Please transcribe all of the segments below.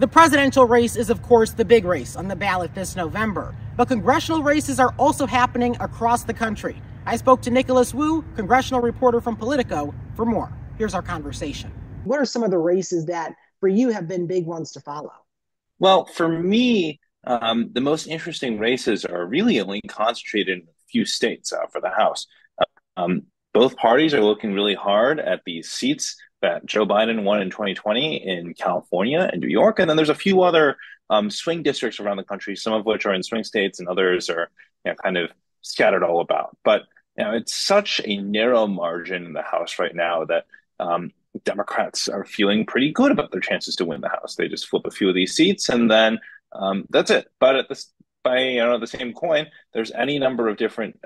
The presidential race is, of course, the big race on the ballot this November, but congressional races are also happening across the country. I spoke to Nicholas Wu, congressional reporter from Politico, for more. Here's our conversation. What are some of the races that, for you, have been big ones to follow? Well, for me, the most interesting races are really only concentrated in a few states for the House. Um, Both parties are looking really hard at these seats that Joe Biden won in 2020 in California and New York. And then there's a few other swing districts around the country, some of which are in swing states and others are kind of scattered all about. But it's such a narrow margin in the House right now that Democrats are feeling pretty good about their chances to win the House. They just flip a few of these seats and then that's it. But at this, by the same coin, there's any number of different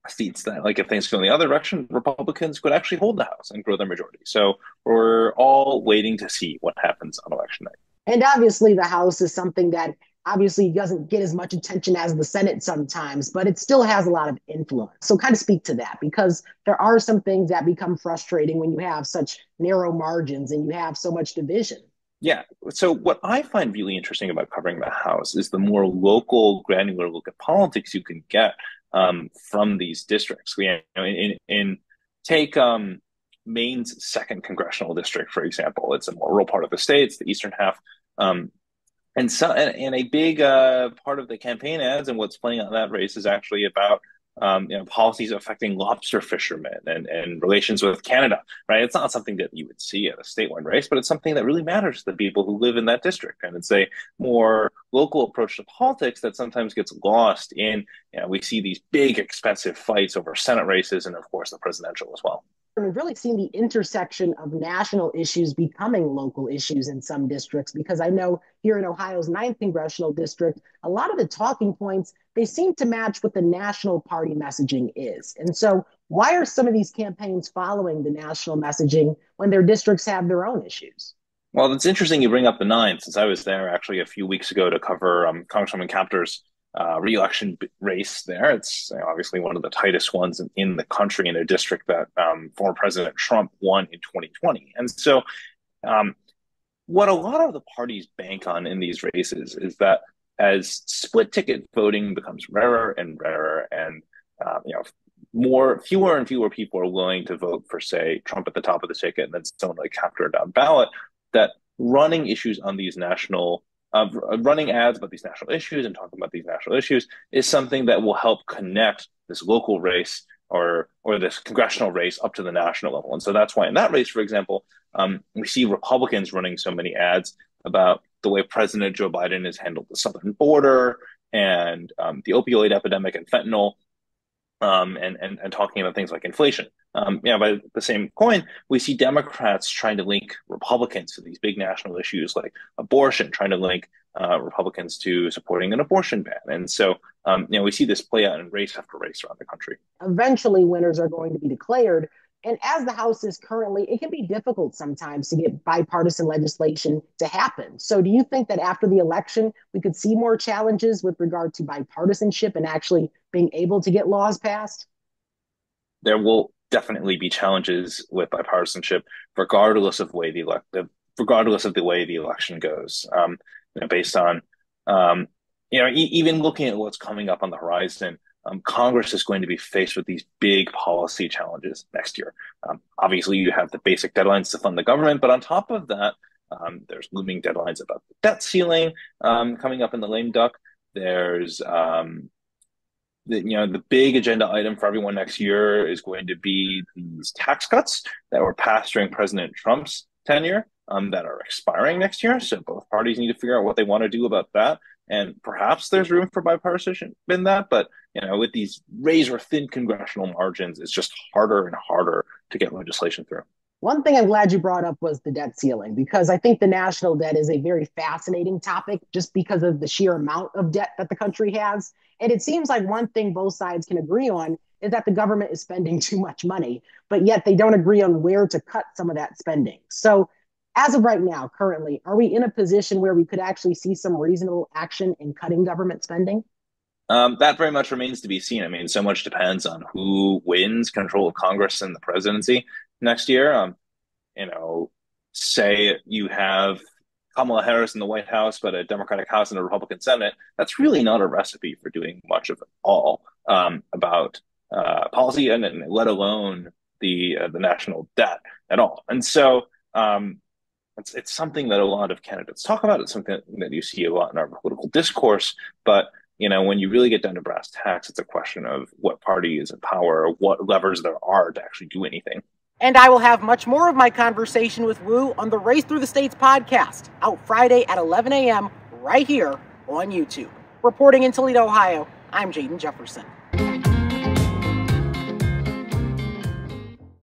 seats that, like, if things go in the other direction, Republicans could actually hold the House and grow their majority. So we're all waiting to see what happens on election night. And obviously the House is something that obviously doesn't get as much attention as the Senate sometimes, but it still has a lot of influence. So kind of speak to that, because there are some things that become frustrating when you have such narrow margins and you have so much division. Yeah. So what I find really interesting about covering the House is the more local, granular look at politics you can get from these districts. Take Maine's second congressional district, for example. It's a more rural part of the state. It's the eastern half. And a big part of the campaign ads and what's playing on that race is actually about policies affecting lobster fishermen and relations with Canada, right? It's not something that you would see at a statewide race, but it's something that really matters to the people who live in that district. And it's a more local approach to politics that sometimes gets lost in, we see these big, expensive fights over Senate races and, of course, the presidential as well. We've really seen the intersection of national issues becoming local issues in some districts, because I know here in Ohio's 9th congressional district, a lot of the talking points, they seem to match what the national party messaging is. And so why are some of these campaigns following the national messaging when their districts have their own issues? Well, it's interesting you bring up the 9th, since I was there actually a few weeks ago to cover Congresswoman Kaptur's re-election race there. It's obviously one of the tightest ones in the country, in a district that former President Trump won in 2020. And so what a lot of the parties bank on in these races is that as split ticket voting becomes rarer and rarer, and fewer and fewer people are willing to vote for, say, Trump at the top of the ticket and then someone like Kaptur down ballot, that running issues on these running ads about these national issues and talking about these national issues is something that will help connect this local race or this congressional race up to the national level. And so that's why in that race, for example, we see Republicans running so many ads about the way President Joe Biden has handled the southern border and the opioid epidemic and fentanyl, and talking about things like inflation. By the same coin, we see Democrats trying to link Republicans to these big national issues like abortion, trying to link Republicans to supporting an abortion ban. And so, we see this play out in race after race around the country. Eventually, winners are going to be declared. And as the House is currently, it can be difficult sometimes to get bipartisan legislation to happen. So do you think that after the election, we could see more challenges with regard to bipartisanship and actually being able to get laws passed? There will definitely be challenges with bipartisanship, regardless of the way the election goes. Based on even looking at what's coming up on the horizon, Congress is going to be faced with these big policy challenges next year. Obviously, you have the basic deadlines to fund the government, but on top of that, there's looming deadlines about the debt ceiling coming up in the lame duck. There's the big agenda item for everyone next year is going to be these tax cuts that were passed during President Trump's tenure that are expiring next year. So both parties need to figure out what they want to do about that. And perhaps there's room for bipartisanship in that, but with these razor thin congressional margins, it's just harder and harder to get legislation through. One thing I'm glad you brought up was the debt ceiling, because I think the national debt is a very fascinating topic just because of the sheer amount of debt that the country has. And it seems like one thing both sides can agree on is that the government is spending too much money, but yet they don't agree on where to cut some of that spending. So as of right now, currently, are we in a position where we could actually see some reasonable action in cutting government spending? That very much remains to be seen. I mean, so much depends on who wins control of Congress and the presidency next year. Say you have Kamala Harris in the White House, but a Democratic House and a Republican Senate, that's really not a recipe for doing much of it all about policy, and let alone the national debt at all. And so it's something that a lot of candidates talk about. It's something that you see a lot in our political discourse. But when you really get down to brass tacks, it's a question of what party is in power, what levers there are to actually do anything. And I will have much more of my conversation with Wu on the Race Through the States podcast, out Friday at 11 a.m. right here on YouTube. Reporting in Toledo, Ohio, I'm Jaden Jefferson.